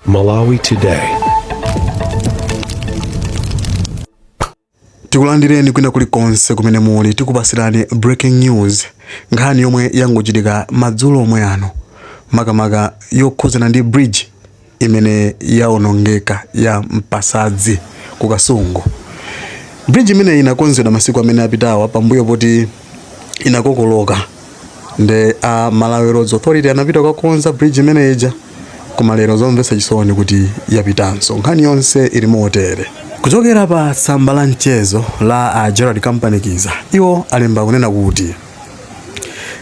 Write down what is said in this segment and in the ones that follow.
Malawi Today. Tikulandireni kwina kulikonse kumene muli tikupasirani breaking news, nkhani yomwe yangochitika madzulo omwe ano, makamaka yokhuzana ndi bridge imene yaonongeka ya Mpasadzi ku Kasungu. Bridge imene inakonzedwa masiku amene apitawa pambuyo poti inakokoloka nde Malawi Roads Authority anapita kukonza bridge imene ija, koma lero zomvetsa chisoni kuti yapitanso. Nkhani yonse ili motere. Kuchokera pa tsamba la mchezo la Gerald Kampanikiza, iwo alemba kunena kuti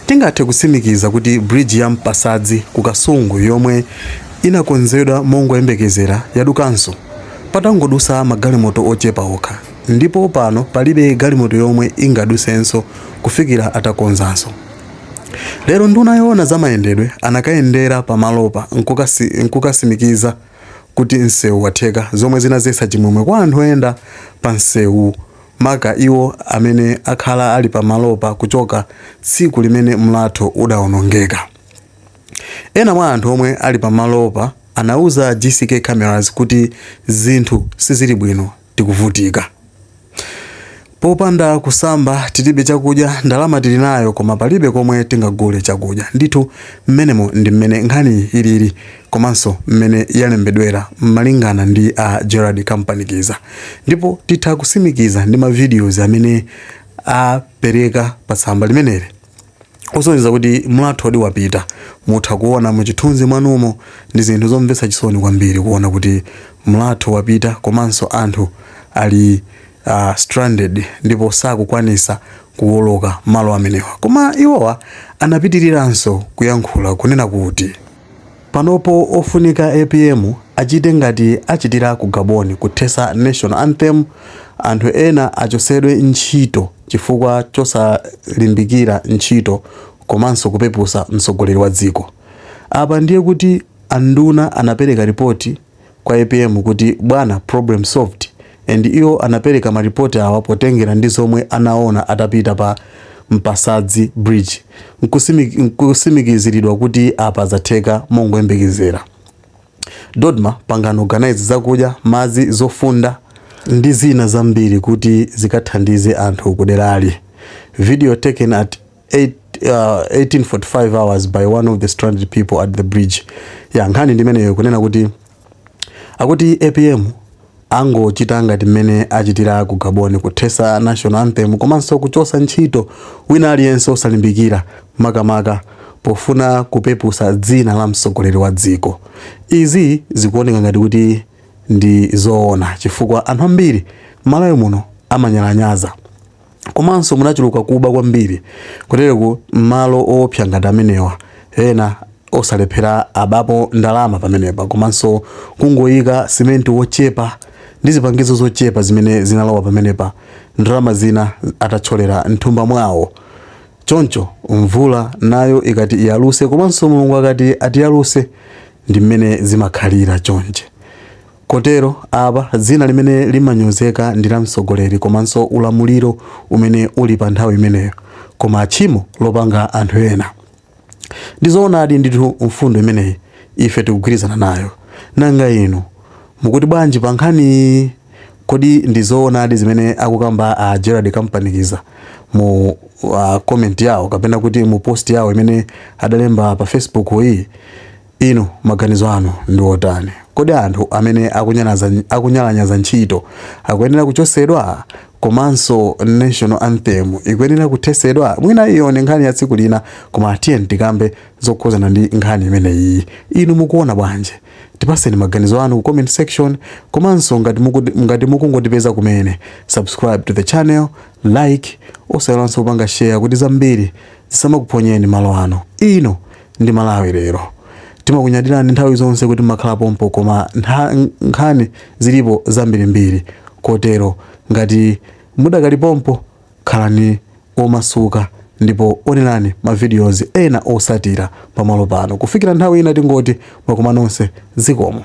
tingathe kusimikiza kuti bridge ya Mpasadzi ku Kasungu yomwe inakonzedwa mongoyembekezera yadukanso patangodusa magalimoto ochepa okha, ndipo pano palibe galimoto yomwe ingadusenso kufikira atakonzanso. Lero nduna yoona za mayendedwe anakayendera pamalopa nkukasimikiza kuti msewu watheka, zomwe zinazesa chimwemwe kwa anthu oyenda pa msewu, maka iwo amene akhala ali pamalopa kuchoka tsiku limene mlatho udaonongeka. Ena mwa anthu omwe ali pamalopa anauza GCK cameras kuti zinthu sizili bwino, tikuvutika. Popanda kusamba tilibe chakudya, ndalama tili nayo koma palibe komwe tingagule chakudya. Ndithu mmenemo ndi mmene nkhani ilili, komanso mmene yalembedwera malingana ndi Gerald Kampanikiza. Ndipo titha kusimikiza ndi ma videos amene apereka pa tsamba limeneli osonyeza kuti mlatho odi wapita. Mutha kuona muchithunzi mwanumo, ndi zinthu zomvetsa chisoni kwambiri kuona kuti mlatho wapita komanso anthu ali stranded ndipo sakukwanisa kuwoloka malo amenewa. Koma iwowa anapitiriranso kuyankhula kunena kuti panopo ofunika APM achite ngati achitira ku Gabon kuthesa national anthem, anthu ena achosedwe ntchito chifukwa chosalimbikira ntchito komanso kupepusa mtsogoleri wa dziko. Apa ndiye kuti anduna anapereka ripoti kwa APM kuti bwana problem solved, and iyo anapereka maripoti awa potengera ndi zomwe anaona atapita pa Mpasadzi bridge, nkusimikiziridwa kuti apa zatheka mongoyembekezera. Dodma pangano organize zakudya, madzi, zofunda ndi zina zambiri kuti zikathandize anthu kuderali. Video taken at 18:45 hours by one of the stranded people at the bridge. Ya nkhani ndimeneyo kunena kuti akuti APM angochita ngati mmene achitira ku Gabon kuthesa national anthem komanso kuchosa ntchito wina aliyense osalimbikira, makamaka pofuna kupepusa dzina la mtsogoleri wa dziko. Izi zikuoneka ngati kuti ndi zoona chifukwa anthu ambiri Malawi muno amanyalanyaza komanso munachuluka kuba kwambiri kutereko malo opsa ngati amenewa, ena osalephera abapo ndalama pamenepa, komanso kungoyika simenti wochepa ndi zipangizo zochepa zimene zinalowa pamenepa, ndalama zina atacholera nthumba mwawo. Choncho mvula nayo ikati iyaluse komanso Mulungu akati atiyaluse, ndi mmene zimakhalira chonje. Kotero apa dzina limene limanyozeka ndi la mtsogoleri komanso ulamuliro umene uli pa nthawi imeneyo, koma tchimo lopanga anthu ena. Ndizoonadi ndithu mfundo imeneyi ife tikugwirizana nayo. Nanga inu mukuti bwanji pa nkhani? Kodi ndizoonadi zimene akukamba Gerald Kampanikiza mu comment yawo kapena kuti mu post yawo imene adalemba pa Facebook iyi? Inu maganizo anu ndi otani? Kodi anthu amene akunyalanyaza ntchito akuyenera kuchosedwa, komanso national anthem ikuyenera kuthesedwa? Mwina iyo ni nkhani ya tsiku lina, koma tiye tikambe zokhuzana ndi nkhani imene iyi. Inu mukuona bwanji? Tipaseni maganizo anu ku comment section, komanso ngati mukungotipeza kumene, subscribe to the channel, like, osayiwala kupanga share kuti zambiri zisamakuponyeni malo ano. Ino ndi Malawi Lero. Timakunyadirani nthawi zonse kuti makhala pompo, koma nkhani zilipo zambirimbiri. Kotero ngati mudakali pompo, khalani omasuka ndipo onenani ma videos ena osatira pamalo pano. Kufikira nthawi ina tingoti mwakoma nonse, zikomo.